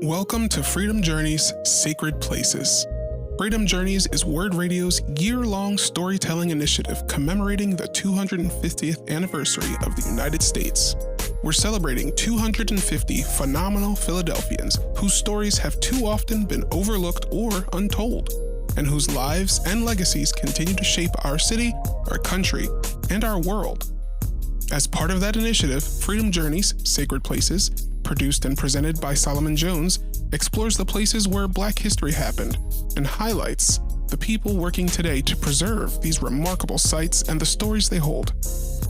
Welcome to Freedom Journey's Sacred Places. Freedom Journeys is WURD Radio's year-long storytelling initiative commemorating the 250th anniversary of the United States. We're celebrating 250 phenomenal Philadelphians whose stories have too often been overlooked or untold, and whose lives and legacies continue to shape our city, our country, and our world. As part of that initiative, Freedom Journeys, Sacred Places, produced and presented by Solomon Jones, explores the places where Black history happened and highlights the people working today to preserve these remarkable sites and the stories they hold.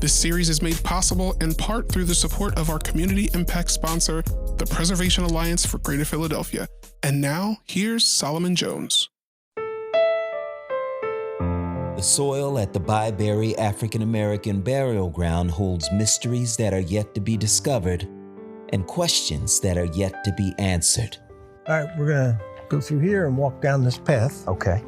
This series is made possible in part through the support of our community impact sponsor, the Preservation Alliance for Greater Philadelphia. And now, here's Solomon Jones. The soil at the Byberry African American Burial Ground holds mysteries that are yet to be discovered and questions that are yet to be answered. All right, we're gonna go through here and walk down this path. Okay.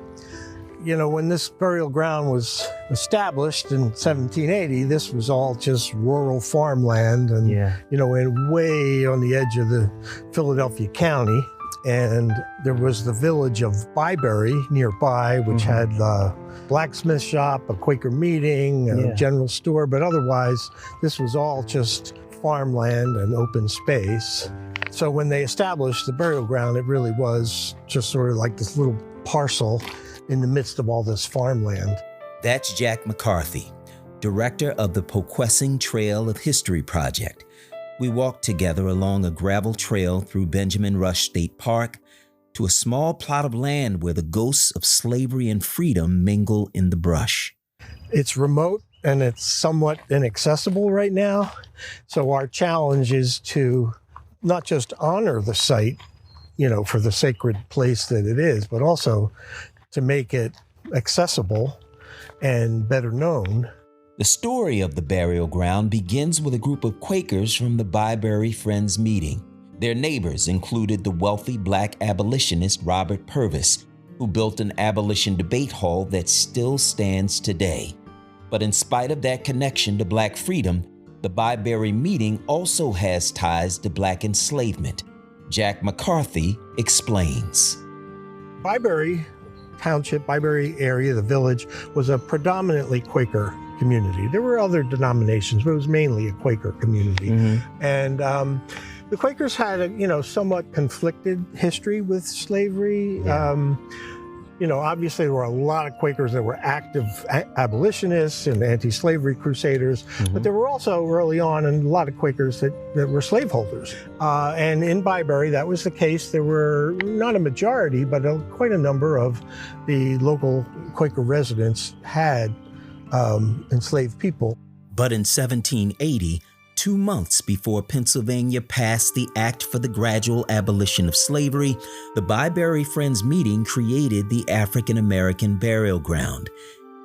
You know, when this burial ground was established in 1780, this was all just rural farmland and, you know, and way on the edge of the Philadelphia County. And there was the village of Byberry nearby, which had a blacksmith shop, a Quaker meeting, a general store, but otherwise, this was all just farmland and open space. So when they established the burial ground, it really was just sort of like this little parcel in the midst of all this farmland. That's Jack McCarthy, director of the Poquessing Trail of History Project. We walked together along a gravel trail through Benjamin Rush State Park to a small plot of land where the ghosts of slavery and freedom mingle in the brush. It's remote and it's somewhat inaccessible right now. So our challenge is to not just honor the site, you know, for the sacred place that it is, but also to make it accessible and better known. The story of the burial ground begins with a group of Quakers from the Byberry Friends meeting. Their neighbors included the wealthy Black abolitionist Robert Purvis, who built an abolition debate hall that still stands today. But in spite of that connection to Black freedom, the Byberry meeting also has ties to Black enslavement. Jack McCarthy explains. Byberry Township, Byberry area, the village, was a predominantly Quaker community. There were other denominations, but it was mainly a Quaker community. And the Quakers had a, somewhat conflicted history with slavery. Obviously there were a lot of Quakers that were active abolitionists and anti-slavery crusaders, but there were also early on a lot of Quakers that were slaveholders. And in Byberry, that was the case. There were not a majority, but quite a number of the local Quaker residents had enslaved people. But in 1780, 2 months before Pennsylvania passed the Act for the Gradual Abolition of Slavery, the Byberry Friends meeting created the African American Burial Ground.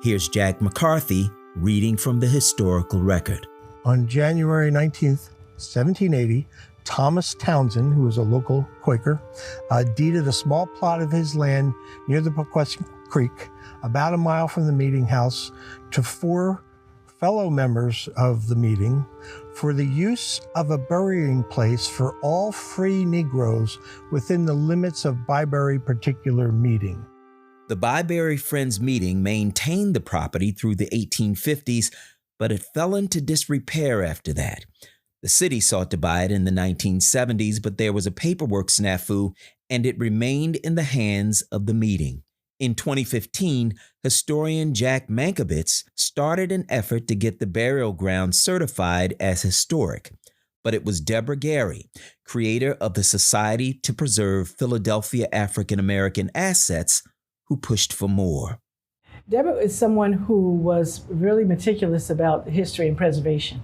Here's Jack McCarthy reading from the historical record. On January 19th, 1780, Thomas Townsend, who was a local Quaker, deeded a small plot of his land near the Poquessing Creek, about a mile from the meeting house, to 4 fellow members of the meeting for the use of a burying place for all free Negroes within the limits of Byberry particular meeting. The Byberry Friends meeting maintained the property through the 1850s, but it fell into disrepair after that. The city sought to buy it in the 1970s, but there was a paperwork snafu, and it remained in the hands of the meeting. In 2015, historian Jack Mankiewicz started an effort to get the burial ground certified as historic. But it was Deborah Gary, creator of the Society to Preserve Philadelphia African American Assets, who pushed for more. Deborah is someone who was really meticulous about history and preservation.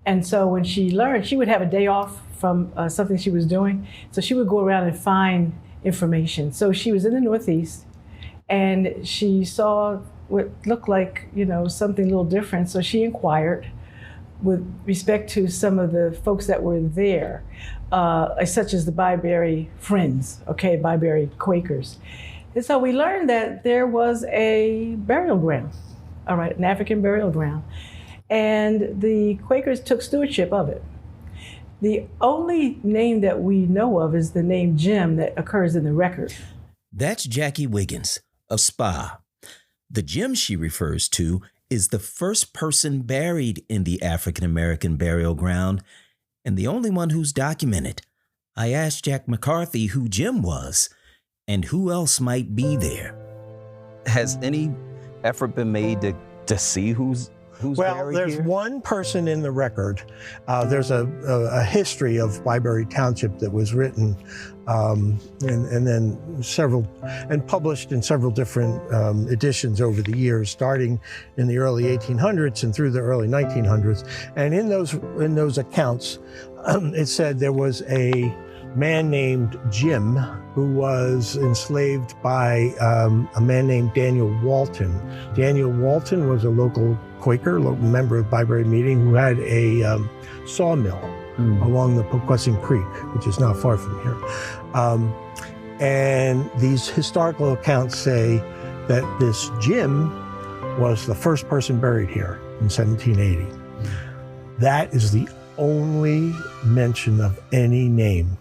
And so when she learned, she would have a day off from something she was doing. So she would go around and find information. So she was in the Northeast, and she saw what looked like, something a little different. So she inquired with respect to some of the folks that were there, such as the Byberry Friends, Byberry Quakers. And so we learned that there was a burial ground, an African burial ground. And the Quakers took stewardship of it. The only name that we know of is the name Jim that occurs in the record. That's Jackie Wiggins of Spa. The Jim she refers to is the first person buried in the African-American burial ground and the only one who's documented. I asked Jack McCarthy who Jim was and who else might be there. Has any effort been made to see who's well, there's here? One person in the record. There's a history of Byberry Township that was written and then published in several different editions over the years, starting in the early 1800s and through the early 1900s. And in those accounts, it said there was a man named Jim who was enslaved by a man named Daniel Walton. Daniel Walton was a local Quaker, local member of Byberry meeting, who had a sawmill along the Poquessing Creek, which is not far from here. And these historical accounts say that this Jim was the first person buried here in 1780. That is the only mention of any name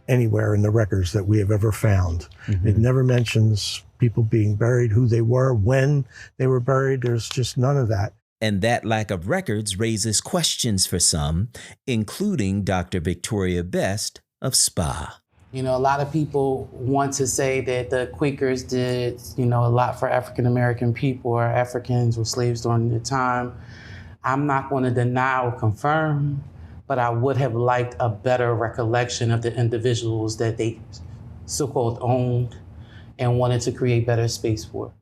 anywhere in the records that we have ever found. It never mentions people being buried, who they were, when they were buried. There's just none of that. And that lack of records raises questions for some, including Dr. Victoria Best of Spa. You know, a lot of people want to say that the Quakers did, a lot for African-American people or Africans or slaves during the time. I'm not going to deny or confirm, but I would have liked a better recollection of the individuals that they so-called owned and wanted to create better space for.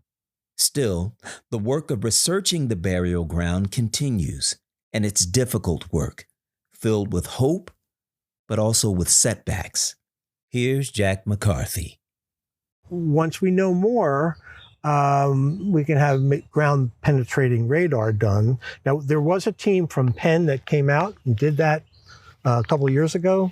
Still, the work of researching the burial ground continues, and it's difficult work, filled with hope, but also with setbacks. Here's Jack McCarthy. Once we know more, we can have ground penetrating radar done. Now, there was a team from Penn that came out and did that a couple of years ago,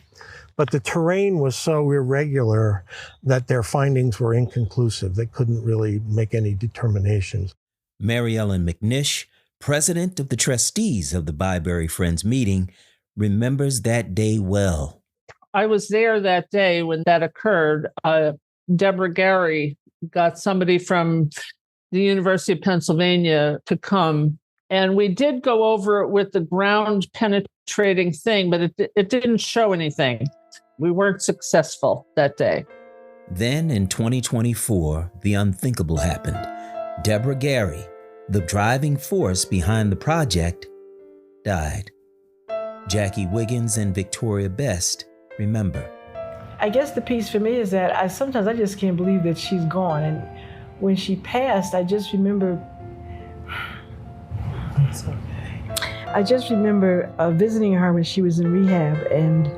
but the terrain was so irregular that their findings were inconclusive. They couldn't really make any determinations. Mary Ellen McNish, president of the trustees of the Byberry Friends meeting, remembers that day well. I was there that day when that occurred. Deborah Gary got somebody from the University of Pennsylvania to come. And we did go over it with the ground penetrating thing, but it didn't show anything. We weren't successful that day. Then in 2024, the unthinkable happened. Deborah Gary, the driving force behind the project, died. Jackie Wiggins and Victoria Best remember. I guess the piece for me is that sometimes I just can't believe that she's gone. And when she passed, I just remember visiting her when she was in rehab, and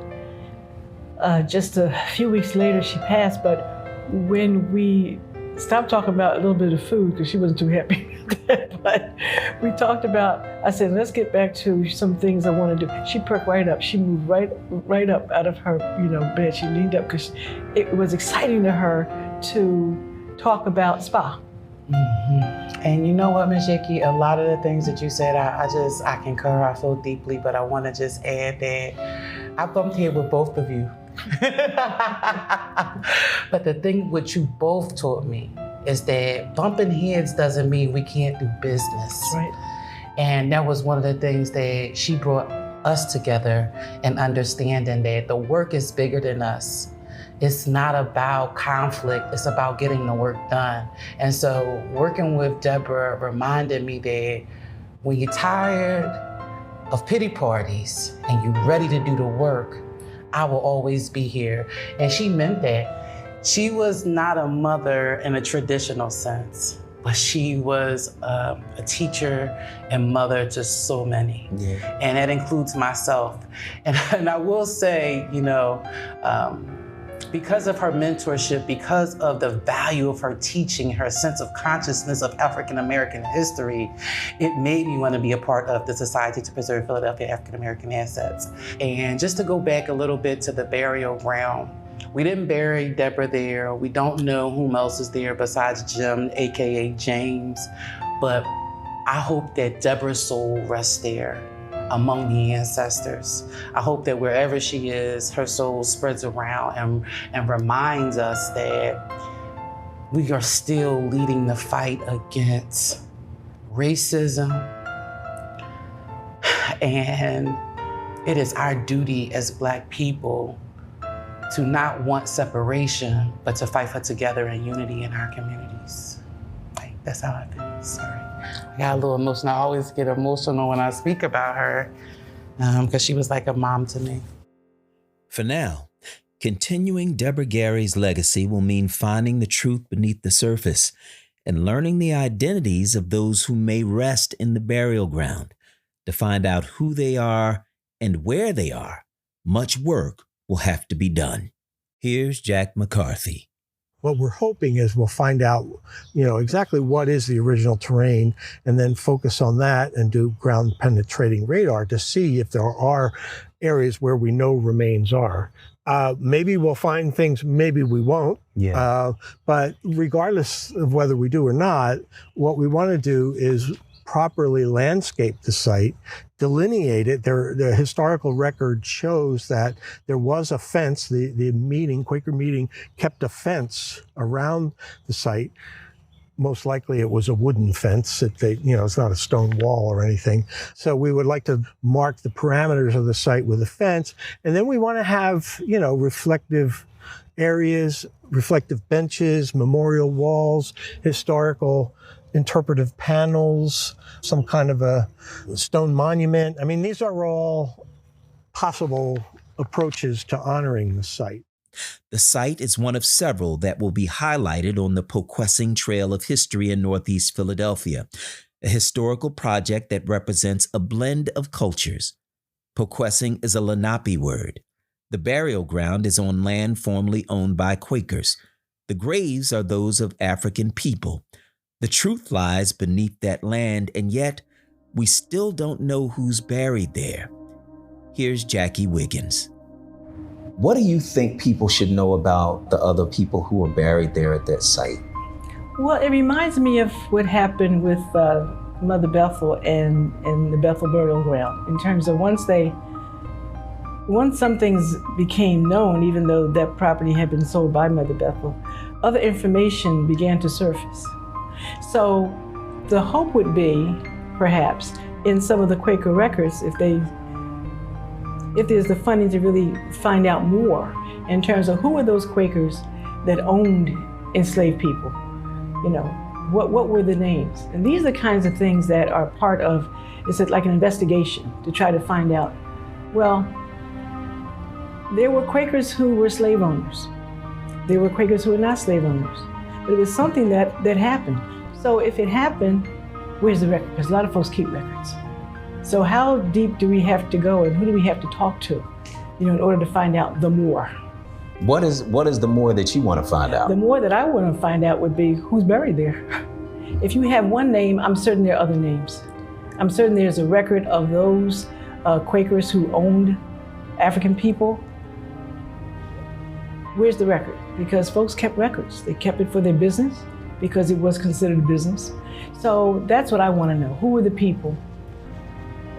just a few weeks later she passed. But when we stopped talking about a little bit of food, because she wasn't too happy with that, but we talked about, I said, let's get back to some things I want to do. She perked right up. She moved right up out of her bed. She leaned up because it was exciting to her to talk about Spa. And you know what, Ms. Jackie, a lot of the things that you said, I concur, I feel deeply, but I want to just add that I bumped head with both of you. But the thing what you both taught me is that bumping heads doesn't mean we can't do business. Right. And that was one of the things that she brought us together and understanding that the work is bigger than us. It's not about conflict, it's about getting the work done. And so working with Deborah reminded me that when you're tired of pity parties and you're ready to do the work, I will always be here. And she meant that. She was not a mother in a traditional sense, but she was a teacher and mother to so many. Yeah. And that includes myself. And I will say, because of her mentorship, because of the value of her teaching, her sense of consciousness of African-American history, it made me want to be a part of the Society to Preserve Philadelphia African-American Assets. And just to go back a little bit to the burial ground, we didn't bury Deborah there. We don't know whom else is there besides Jim, AKA James, but I hope that Deborah's soul rests there. among the ancestors. I hope that wherever she is, her soul spreads around and reminds us that we are still leading the fight against racism. And it is our duty as Black people to not want separation, but to fight for together and unity in our communities. Like, that's how I feel. Sorry. I got a little emotional. I always get emotional when I speak about her because she was like a mom to me. For now, continuing Deborah Gary's legacy will mean finding the truth beneath the surface and learning the identities of those who may rest in the burial ground. To find out who they are and where they are, much work will have to be done. Here's Jack McCarthy. What we're hoping is we'll find out, exactly what is the original terrain and then focus on that and do ground penetrating radar to see if there are areas where we know remains are. Maybe we'll find things, maybe we won't. Yeah. But regardless of whether we do or not, what we want to do is properly landscape the site, delineate it. The historical record shows that there was a fence. The Quaker meeting kept a fence around the site. Most likely it was a wooden fence. It's not a stone wall or anything. So we would like to mark the parameters of the site with a fence. And then we want to have, reflective areas, reflective benches, memorial walls, historical interpretive panels, some kind of a stone monument. I mean, these are all possible approaches to honoring the site. The site is one of several that will be highlighted on the Poquessing Trail of History in Northeast Philadelphia, a historical project that represents a blend of cultures. Poquessing is a Lenape word. The burial ground is on land formerly owned by Quakers. The graves are those of African people. The truth lies beneath that land, and yet we still don't know who's buried there. Here's Jackie Wiggins. What do you think people should know about the other people who were buried there at that site? Well, it reminds me of what happened with Mother Bethel and the Bethel burial ground, in terms of once some things became known, even though that property had been sold by Mother Bethel, other information began to surface. So the hope would be, perhaps, in some of the Quaker records, if there's the funding to really find out more in terms of who were those Quakers that owned enslaved people. What were the names? And these are the kinds of things that are part of, it's like an investigation to try to find out, well, there were Quakers who were slave owners. There were Quakers who were not slave owners. But it was something that happened. So if it happened, where's the record? Because a lot of folks keep records. So how deep do we have to go and who do we have to talk to, in order to find out the more? What is the more that you want to find out? The more that I want to find out would be who's buried there. If you have one name, I'm certain there are other names. I'm certain there's a record of those Quakers who owned African people. Where's the record? Because folks kept records. They kept it for their business because it was considered a business. So that's what I want to know. Who were the people?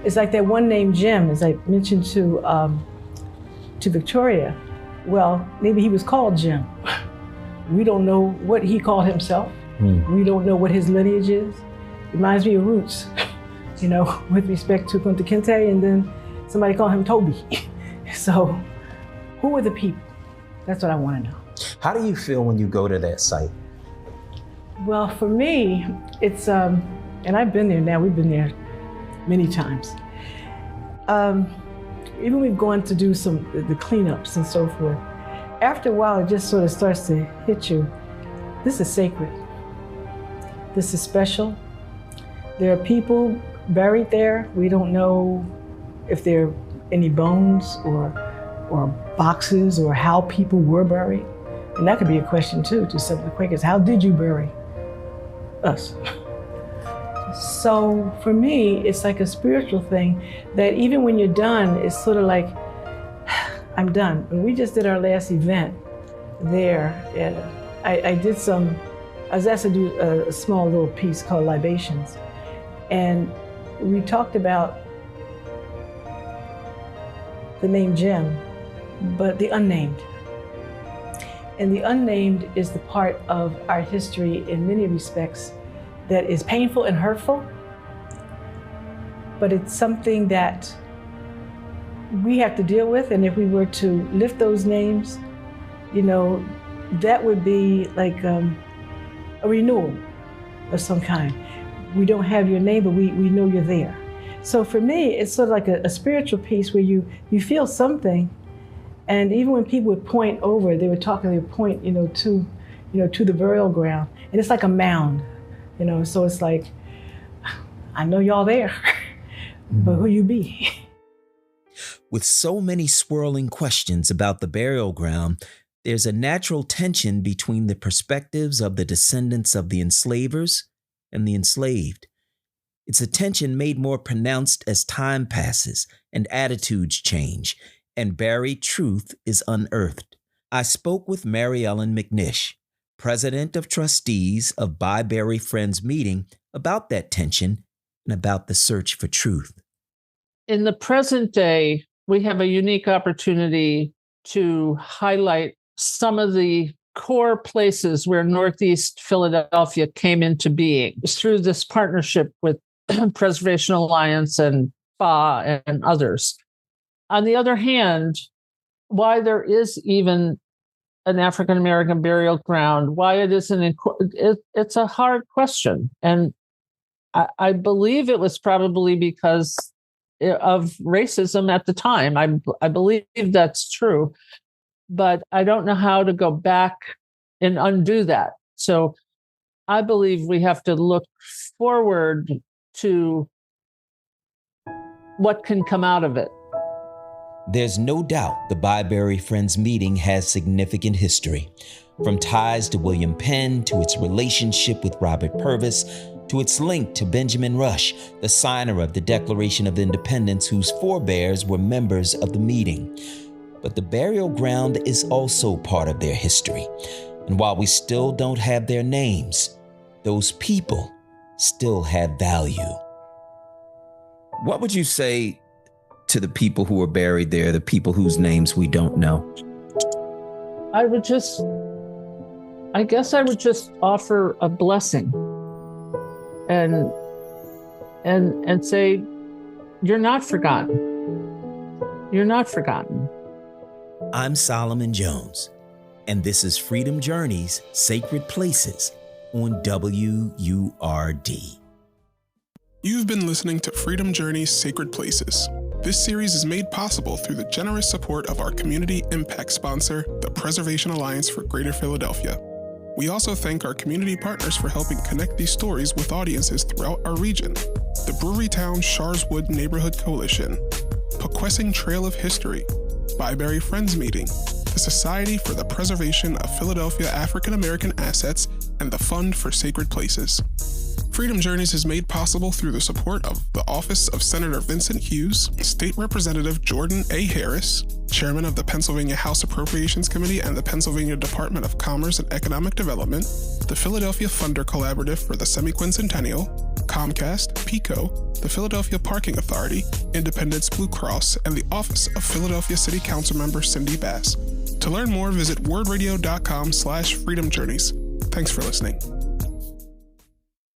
It's like that one named Jim, as I mentioned to Victoria. Well, maybe he was called Jim. We don't know what he called himself. We don't know what his lineage is. Reminds me of Roots, with respect to Kunta Kinte, and then somebody called him Toby. So who were the people? That's what I want to know. How do you feel when you go to that site? Well, for me, it's, and I've been there now, we've been there many times. Even we've gone to do the cleanups and so forth. After a while, it just sort of starts to hit you. This is sacred. This is special. There are people buried there. We don't know if there are any bones or boxes or how people were buried. And that could be a question too to some of the Quakers. How did you bury us? So for me, it's like a spiritual thing that even when you're done, it's sort of like, I'm done. When we just did our last event there, I was asked to do a small little piece called Libations. And we talked about the name Jim, but the unnamed. And the unnamed is the part of our history in many respects that is painful and hurtful, but it's something that we have to deal with. And if we were to lift those names, that would be like a renewal of some kind. We don't have your name, but we know you're there. So for me, it's sort of like a spiritual piece where you feel something. And even when people would point over, they would point, to the burial ground. And it's like a mound, so it's like, I know y'all there, but who you be? With so many swirling questions about the burial ground, there's a natural tension between the perspectives of the descendants of the enslavers and the enslaved. It's a tension made more pronounced as time passes and attitudes change, and buried truth is unearthed. I spoke with Mary Ellen McNish, president of trustees of Byberry Friends Meeting, about that tension and about the search for truth. In the present day, we have a unique opportunity to highlight some of the core places where Northeast Philadelphia came into being through this partnership with Preservation Alliance and FA and others. On the other hand, why there is even an African-American burial ground, why it isn't, it's a hard question. And I believe it was probably because of racism at the time. I believe that's true, but I don't know how to go back and undo that. So I believe we have to look forward to what can come out of it. There's no doubt the Byberry Friends Meeting has significant history, from ties to William Penn, to its relationship with Robert Purvis, to its link to Benjamin Rush, the signer of the Declaration of Independence, whose forebears were members of the meeting. But the burial ground is also part of their history. And while we still don't have their names, those people still have value. What would you say to the people who are buried there, the people whose names we don't know? I guess I would just offer a blessing and say, you're not forgotten. You're not forgotten. I'm Solomon Jones, and this is Freedom Journeys, Sacred Places on WURD. You've been listening to Freedom Journeys, Sacred Places. This series is made possible through the generous support of our community impact sponsor, the Preservation Alliance for Greater Philadelphia. We also thank our community partners for helping connect these stories with audiences throughout our region. The Brewery Town Sharswood Neighborhood Coalition, Pequessing Trail of History, Byberry Friends Meeting, the Society for the Preservation of Philadelphia African American Assets, and the Fund for Sacred Places. Freedom Journeys is made possible through the support of the Office of Senator Vincent Hughes, State Representative Jordan A. Harris, Chairman of the Pennsylvania House Appropriations Committee and the Pennsylvania Department of Commerce and Economic Development, the Philadelphia Funder Collaborative for the Semiquincentennial, Comcast, PICO, the Philadelphia Parking Authority, Independence Blue Cross, and the Office of Philadelphia City Council Member Cindy Bass. To learn more, visit wordradio.com/freedomjourneys. Thanks for listening.